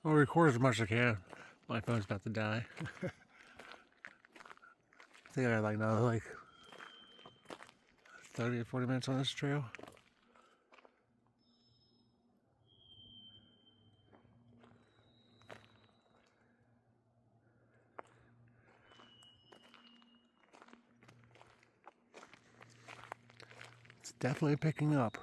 I'll record as much as I can. My phone's about to die. I think I got like another 30 or 40 minutes on this trail. It's definitely picking up.